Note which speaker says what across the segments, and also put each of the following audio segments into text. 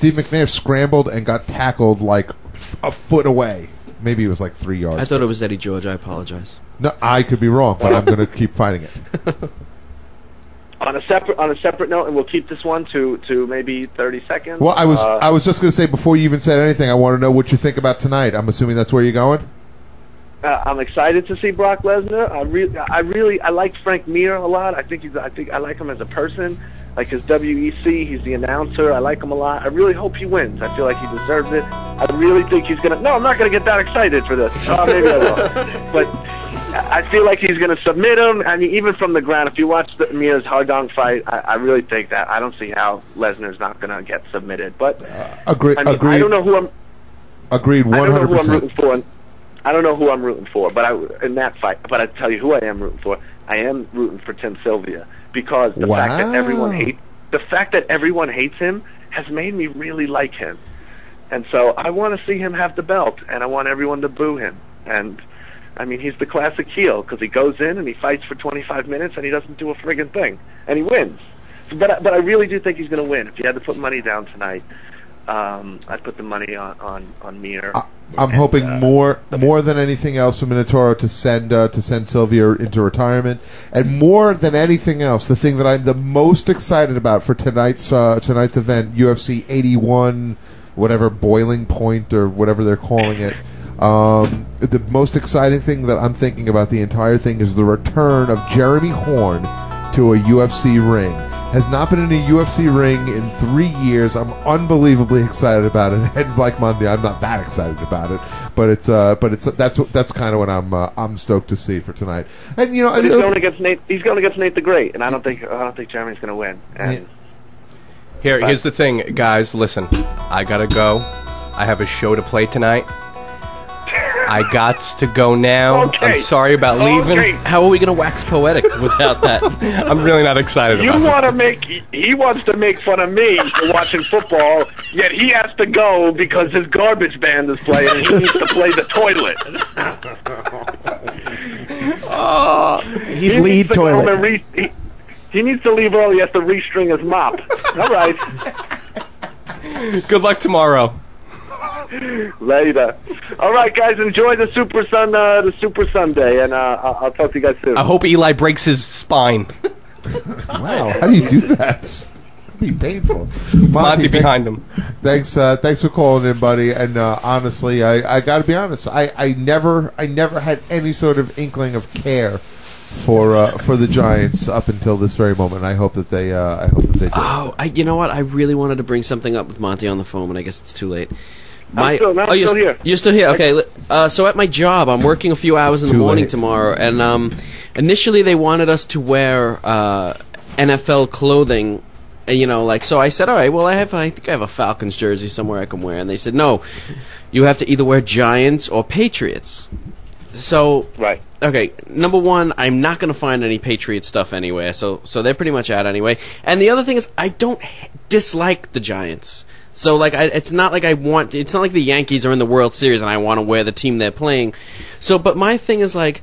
Speaker 1: Steve McNair scrambled and got tackled like a foot away. Maybe it was like 3 yards.
Speaker 2: I thought it was Eddie George. I apologize.
Speaker 1: No, I could be wrong, but I'm going to keep fighting it.
Speaker 3: On a separate note, and we'll keep this one to maybe 30 seconds.
Speaker 1: Well, I was just going to say, before you even said anything, I want to know what you think about tonight. I'm assuming that's where you're going?
Speaker 3: I'm excited to see Brock Lesnar. I like Frank Mir a lot. I like him as a person. Like his WEC, he's the announcer. I like him a lot. I really hope he wins. I feel like he deserves it. I really think he's gonna. No, I'm not gonna get that excited for this. Maybe I will. But I feel like he's gonna submit him. I mean, even from the ground, if you watch Mir's Hardong fight, I really think that. I don't see how Lesnar's not gonna get submitted. But
Speaker 1: agreed.
Speaker 3: I mean, I don't know who I'm.
Speaker 1: Agreed. 100%.
Speaker 3: I don't know who I'm rooting for. I don't know who I'm rooting for, but in that fight. But I tell you who I am rooting for. I am rooting for Tim Sylvia, because the fact that everyone hates him has made me really like him. And so I want to see him have the belt, and I want everyone to boo him. And I mean, he's the classic heel, because he goes in and he fights for 25 minutes and he doesn't do a friggin' thing, and he wins. But I really do think he's going to win. If you had to put money down tonight, I'd put the money on Mir.
Speaker 1: I'm hoping more than anything else for Minotauro to send Sylvia into retirement, and more than anything else, the thing that I'm the most excited about for tonight's event, UFC 81, whatever, Boiling Point or whatever they're calling it. The most exciting thing that I'm thinking about the entire thing is the return of Jeremy Horn to a UFC ring. Has not been in a UFC ring in 3 years. I'm unbelievably excited about it. And like Monday, I'm not that excited about it, but that's kind of what I'm stoked to see for tonight. And you know,
Speaker 3: but he's going against Nate. He's going against Nate the Great, and I don't think Jeremy's going to win. And
Speaker 4: here's the thing, guys. Listen, I gotta go. I have a show to play tonight. I got to go now.
Speaker 3: Okay.
Speaker 4: I'm sorry about leaving.
Speaker 3: Okay.
Speaker 2: How are we going to wax poetic without that?
Speaker 4: I'm really not excited about it.
Speaker 3: He wants to make fun of me for watching football, yet he has to go because his garbage band is playing and he needs to play the toilet.
Speaker 5: He's lead toilet.
Speaker 3: He needs to leave early. He has to restring his mop. All right.
Speaker 4: Good luck tomorrow.
Speaker 3: Later. All right, guys. Enjoy the Super Sunday, and I'll talk to you guys soon.
Speaker 4: I hope Eli breaks his spine.
Speaker 1: Wow, how do you do that? That'd be painful.
Speaker 4: Monty behind him.
Speaker 1: Thanks for calling in, buddy. And honestly, I got to be honest. I never had any sort of inkling of care for the Giants up until this very moment. I hope that they do.
Speaker 2: Oh, you know what? I really wanted to bring something up with Monty on the phone, but I guess it's too late.
Speaker 3: I'm still here.
Speaker 2: You're still here? Okay. So at my job, I'm working a few hours in the morning tomorrow, and initially they wanted us to wear NFL clothing, so I said, all right, well, I think I have a Falcons jersey somewhere I can wear, and they said, no, you have to either wear Giants or Patriots. So,
Speaker 3: right.
Speaker 2: Okay, number one, I'm not going to find any Patriot stuff anywhere, so they're pretty much out anyway. And the other thing is, I don't dislike the Giants. So, it's not like it's not like the Yankees are in the World Series and I want to wear the team they're playing. So, but my thing is, I've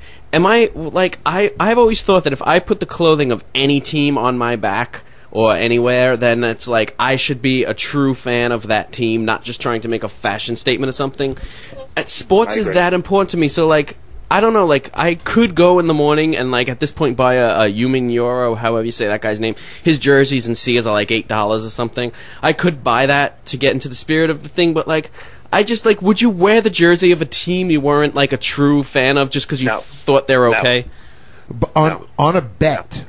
Speaker 2: always thought that if I put the clothing of any team on my back or anywhere, then it's like I should be a true fan of that team, not just trying to make a fashion statement or something. Sports is that important to me, so, I don't know, I could go in the morning and, at this point buy a Yumin Euro, however you say that guy's name. His jerseys and Sears are, $8 or something. I could buy that to get into the spirit of the thing, but, I just, would you wear the jersey of a team you weren't, a true fan of just because you thought they were okay?
Speaker 1: But on a bet,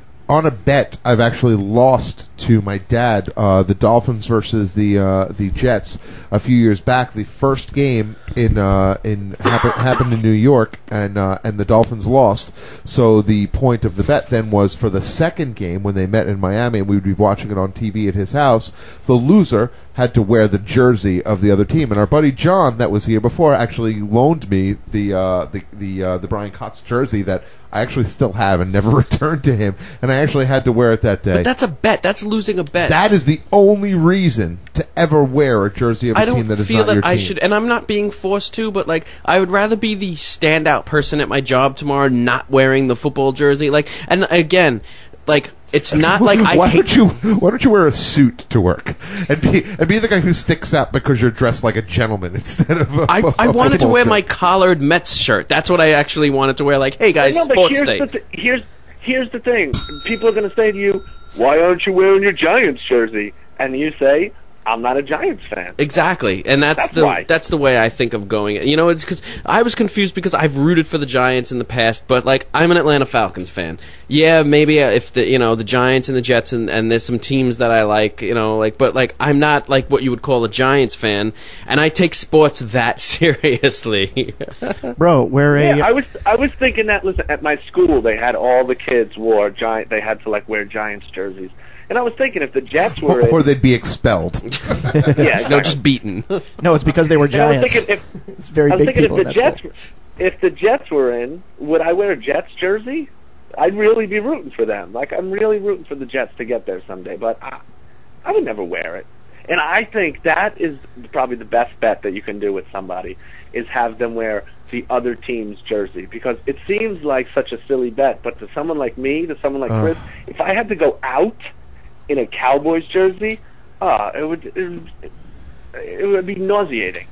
Speaker 1: I've actually lost to my dad the Dolphins versus the Jets a few years back. The first game happened in New York, and the Dolphins lost. So the point of the bet then was for the second game when they met in Miami, and we would be watching it on TV at his house. The loser had to wear the jersey of the other team, and our buddy John, that was here before, actually loaned me the Brian Cox jersey that I actually still have and never returned to him, and I actually had to wear it that day.
Speaker 2: But that's a bet. That's losing a bet.
Speaker 1: That is the only reason to ever wear a jersey of a team that is not your team.
Speaker 2: I don't feel that I should, and I'm not being forced to, but I would rather be the standout person at my job tomorrow not wearing the football jersey. And again, It's not like
Speaker 1: why don't you wear a suit to work and be the guy who sticks out because you're dressed like a gentleman instead of
Speaker 2: I wanted to wear my collared Mets shirt. That's what I actually wanted to wear. Like, hey guys, sports day.
Speaker 3: Here's the thing. People are going to say to you, "Why aren't you wearing your Giants jersey?" And you say, I'm not a Giants fan.
Speaker 2: Exactly, and that's the way I think of going. You know, it's because I was confused because I've rooted for the Giants in the past, but like I'm an Atlanta Falcons fan. Yeah, maybe if the Giants and the Jets and there's some teams that I like, but like I'm not like what you would call a Giants fan, and I take sports that seriously.
Speaker 5: Bro,
Speaker 3: I was thinking that. Listen, at my school they had all the kids wore They had to like wear Giants jerseys. And I was thinking if the Jets were
Speaker 1: or they'd be expelled.
Speaker 3: Yeah, exactly.
Speaker 2: No, just beaten.
Speaker 5: No, it's because they were Giants. It's very big people in that school.
Speaker 3: If the Jets were in, would I wear a Jets jersey? I'd really be rooting for them. Like I'm really rooting for the Jets to get there someday, but I would never wear it. And I think that is probably the best bet that you can do with somebody is have them wear the other team's jersey, because it seems like such a silly bet, but to someone like me, to someone like Chris, if I had to go out in a Cowboys jersey, it would be nauseating.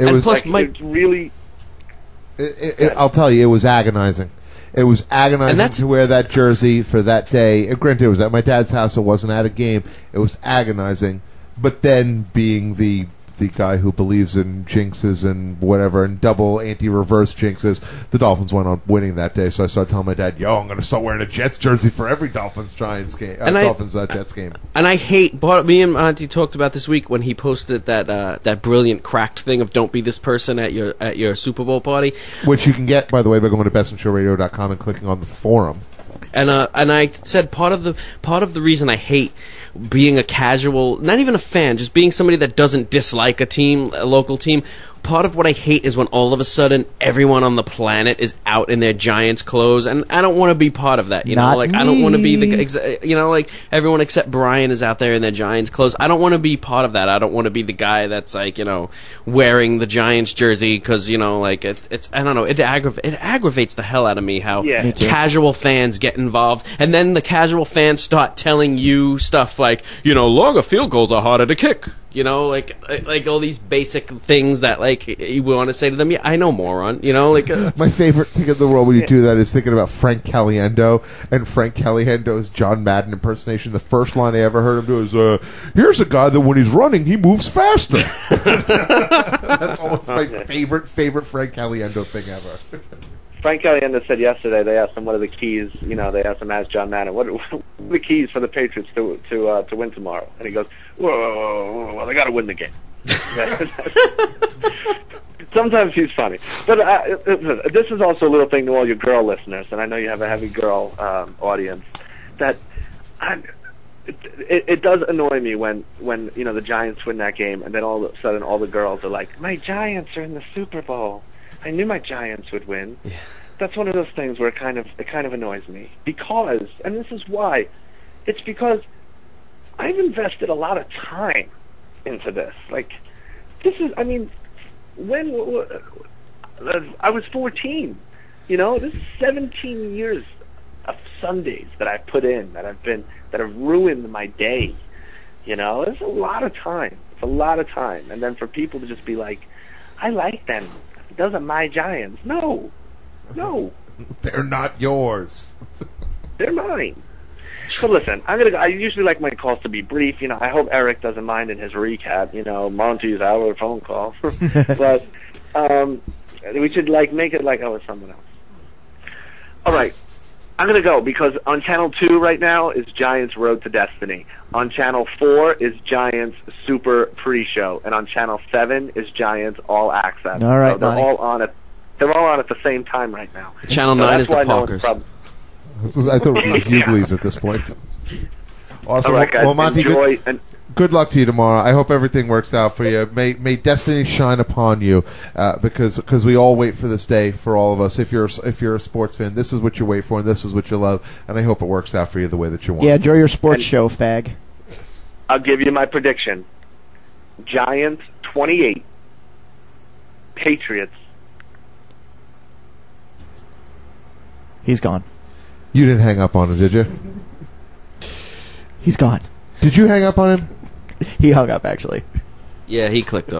Speaker 1: I'll tell you, it was agonizing. It was agonizing to wear that jersey for that day. Granted, it was at my dad's house. It wasn't at a game. It was agonizing. But then being the guy who believes in jinxes and whatever and double anti-reverse jinxes, the Dolphins went on winning that day. So I started telling my dad, I'm going to start wearing a Jets jersey for every Dolphins-Giants game, Dolphins-Jets game.
Speaker 2: And I hate, me and Monty talked about this week when he posted that brilliant cracked thing of don't be this person at your Super Bowl party.
Speaker 1: Which you can get, by the way, by going to bestinshowradio.com and clicking on the forum.
Speaker 2: And I said part of the reason I hate being a casual, not even a fan, just being somebody that doesn't dislike a local team. Part of what I hate is when all of a sudden everyone on the planet is out in their Giants clothes, and I don't want to be part of that. I don't want to be like everyone except Brian is out there in their Giants clothes. I don't want to be part of that. I don't want to be the guy that's like wearing the Giants jersey because it's I don't know. It aggravates the hell out of me how casual fans get involved, and then the casual fans start telling you stuff like longer field goals are harder to kick. Like all these basic things that you want to say to them. Yeah, I know, moron.
Speaker 1: My favorite thing in the world when you do that is thinking about Frank Caliendo and Frank Caliendo's John Madden impersonation. The first line I ever heard him do is, "Here's a guy that when he's running, he moves faster." That's almost my favorite Frank Caliendo thing ever.
Speaker 3: Frank Caliendo said yesterday, they asked him what are the keys, they asked him, ask John Madden, what are the keys for the Patriots to win tomorrow? And he goes, well, they got to win the game. Sometimes he's funny. But this is also a little thing to all your girl listeners, and I know you have a heavy girl audience, that it does annoy me when the Giants win that game, and then all of a sudden all the girls are like, my Giants are in the Super Bowl. I knew my Giants would win. Yeah. That's one of those things where it kind of annoys me because, and this is why, it's because I've invested a lot of time into this. Like, this is, when I was 14, this is 17 years of Sundays that I've put in, that have ruined my day. It's a lot of time. It's a lot of time. And then for people to just be like, I like them. Those are my Giants. No.
Speaker 1: They're not yours.
Speaker 3: They're mine. So listen, I usually like my calls to be brief. I hope Eric doesn't mind in his recap. Monty's hour phone call. But we should make it like it's someone else. All right. I'm going to go because on Channel 2 right now is Giants Road to Destiny. On Channel 4 is Giants Super Pre-Show. And on Channel 7 is Giants All Access.
Speaker 5: All right,
Speaker 3: so they're all on at the same time right now.
Speaker 2: Channel 9 is the Parkers.
Speaker 1: I thought it was Hughleys at this point. Awesome.
Speaker 3: All right, guys,
Speaker 1: well, Monty, good luck to you tomorrow. I hope everything works out for you. May destiny shine upon you, because we all wait for this day for all of us. If you're a sports fan, this is what you wait for, and this is what you love. And I hope it works out for you the way that you want.
Speaker 5: Yeah, enjoy your sports show, fag.
Speaker 3: I'll give you my prediction: Giants 28, Patriots.
Speaker 5: He's gone.
Speaker 1: You didn't hang up on him, did you?
Speaker 5: He's gone.
Speaker 1: Did you hang up on him?
Speaker 5: He hung up, actually.
Speaker 2: Yeah, he clicked off.